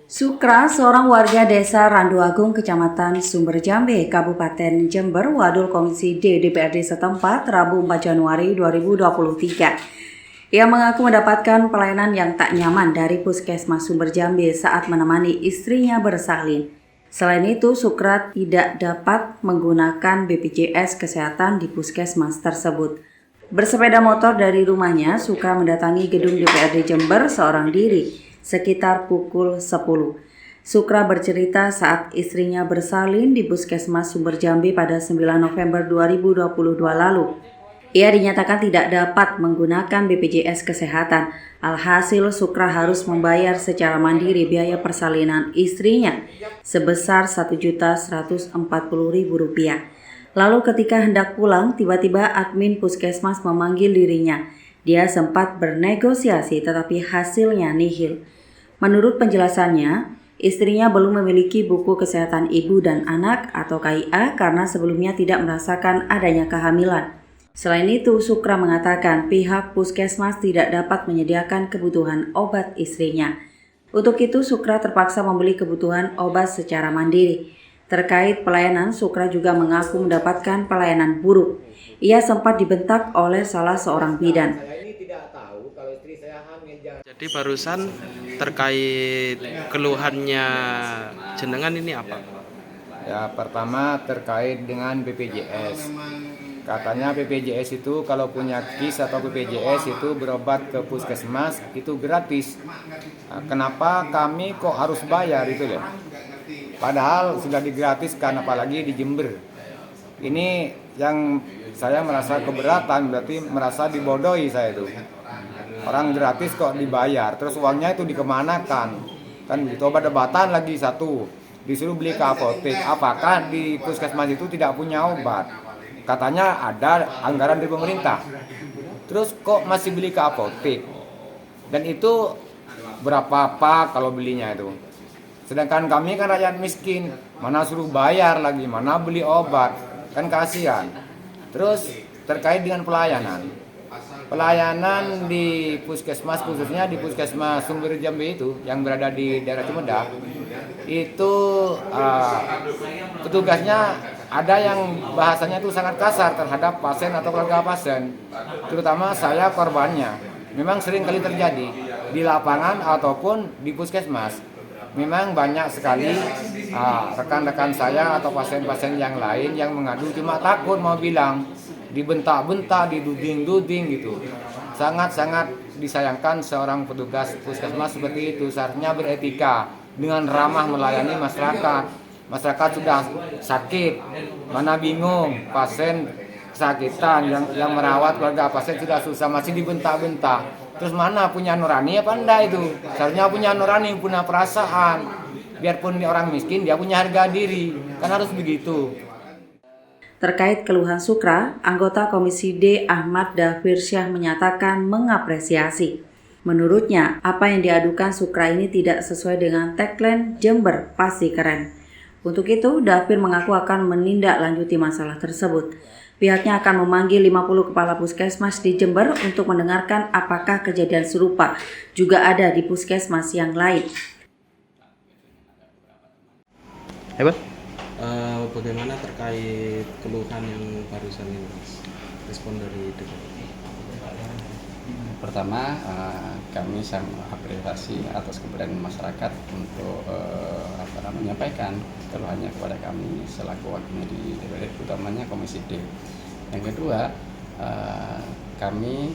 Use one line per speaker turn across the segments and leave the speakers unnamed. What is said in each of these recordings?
Sukra, seorang warga desa Randuagung, Kecamatan Sumberjambe, Kabupaten Jember, wadul Komisi D DPRD setempat, Rabu 4 Januari 2023. Ia mengaku mendapatkan pelayanan yang tak nyaman dari Puskesmas Sumberjambe saat menemani istrinya bersalin. Selain itu, Sukra tidak dapat menggunakan BPJS Kesehatan di Puskesmas tersebut. Bersepeda motor dari rumahnya, Sukra mendatangi gedung DPRD Jember seorang diri sekitar pukul 10. Sukra bercerita saat istrinya bersalin di Puskesmas Sumberjambe pada 9 November 2022 lalu. Ia dinyatakan tidak dapat menggunakan BPJS Kesehatan. Alhasil Sukra harus membayar secara mandiri biaya persalinan istrinya sebesar Rp1.140.000. Lalu ketika hendak pulang, tiba-tiba admin Puskesmas memanggil dirinya. Dia sempat bernegosiasi tetapi hasilnya nihil. Menurut penjelasannya, istrinya belum memiliki buku kesehatan ibu dan anak atau KIA karena sebelumnya tidak merasakan adanya kehamilan. Selain itu, Sukra mengatakan pihak Puskesmas tidak dapat menyediakan kebutuhan obat istrinya. Untuk itu, Sukra terpaksa membeli kebutuhan obat secara mandiri. Terkait pelayanan, Sukra juga mengaku mendapatkan pelayanan buruk. Ia sempat dibentak oleh salah seorang bidan.
Jadi barusan terkait keluhannya jenengan ini apa?
Ya, pertama terkait dengan BPJS. Katanya BPJS itu kalau punya KIS atau BPJS itu berobat ke puskesmas itu gratis. Nah, kenapa kami kok harus bayar itu ya? Padahal sudah digratiskan, apalagi di Jember. Ini yang saya merasa keberatan, berarti merasa dibodohi saya itu. Orang gratis kok dibayar, terus uangnya itu dikemanakan? Kan begitu. Obat-obatan lagi satu, disuruh beli ke apotek. Apakah di puskesmas itu tidak punya obat? Katanya ada anggaran dari pemerintah. Terus kok masih beli ke apotek? Dan itu berapa apa kalau belinya itu? Sedangkan kami kan rakyat miskin, mana suruh bayar lagi, mana beli obat, kan kasihan. Terus terkait dengan pelayanan di puskesmas, khususnya di Puskesmas Sumberjambe itu yang berada di daerah Cimadak, itu petugasnya ada yang bahasanya itu sangat kasar terhadap pasien atau keluarga pasien, terutama saya korbannya. Memang sering kali terjadi di lapangan ataupun di puskesmas. Memang banyak sekali rekan-rekan saya atau pasien-pasien yang lain yang mengadu, cuma takut mau bilang, dibentak-bentak, diduding-duding gitu. Sangat-sangat disayangkan seorang petugas puskesmas seperti itu, seharusnya beretika dengan ramah melayani masyarakat. Masyarakat sudah sakit, mana bingung, pasien kesakitan, yang merawat keluarga pasien sudah susah, masih dibentak-bentak. Terus mana punya nurani apa enggak itu? Seharusnya punya nurani, punya perasaan. Biarpun dia orang miskin, dia punya harga diri. Kan harus begitu.
Terkait keluhan Sukra, anggota Komisi D Ahmad Dafir Syah menyatakan mengapresiasi. Menurutnya, apa yang diadukan Sukra ini tidak sesuai dengan tagline Jember Pasti Keren. Untuk itu, Dafir mengaku akan menindaklanjuti masalah tersebut. Pihaknya akan memanggil 50 kepala puskesmas di Jember untuk mendengarkan apakah kejadian serupa juga ada di puskesmas yang lain.
Bagaimana terkait keluhan yang barusan ini, Mas? Respon dari DPRD.
Pertama, kami sangat apresiasi atas keberanian masyarakat untuk menyampaikan keluhannya kepada kami selaku wakilnya di DPRD, utamanya Komisi D. Yang kedua, kami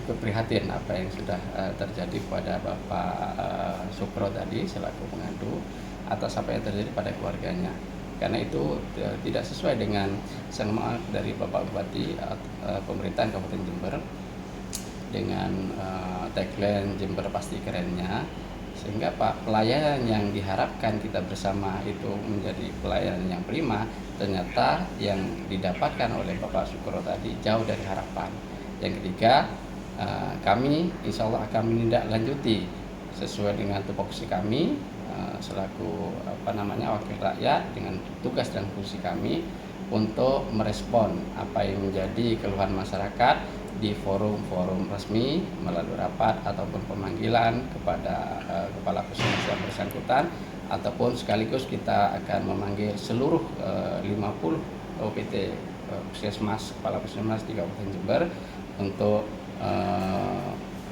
ikut prihatin apa yang sudah terjadi pada Bapak Sukro tadi selaku pengadu atas apa yang terjadi pada keluarganya. Karena itu tidak sesuai dengan semangat dari Bapak Bupati pemerintahan Kabupaten Jember dengan tagline Jember Pasti Kerennya, sehingga pelayanan yang diharapkan kita bersama itu menjadi pelayanan yang prima, ternyata yang didapatkan oleh Bapak Sukro tadi jauh dari harapan. Yang ketiga, kami insya Allah akan menindaklanjuti sesuai dengan tupoksi kami selaku wakil rakyat dengan tugas dan fungsi kami untuk merespon apa yang menjadi keluhan masyarakat di forum-forum resmi melalui rapat ataupun pemanggilan kepada kepala puskesmas yang bersangkutan, ataupun sekaligus kita akan memanggil seluruh 50 OPT puskesmas, kepala puskesmas di Kabupaten Jember untuk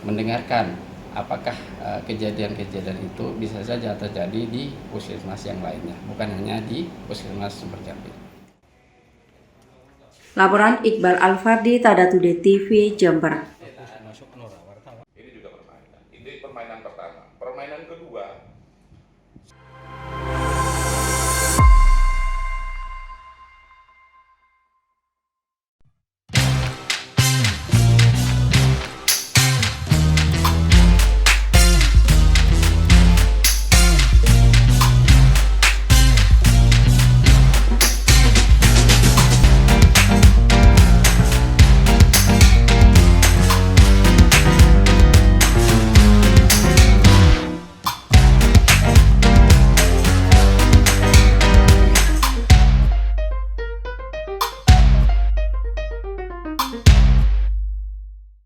mendengarkan apakah kejadian-kejadian itu bisa saja terjadi di puskesmas yang lainnya, bukan hanya di puskesmas Sumber Jambe.
Laporan Iqbal Alfardi, Tadatude TV, Jember.
Ini juga permainan. Ini permainan pertama. Permainan kedua,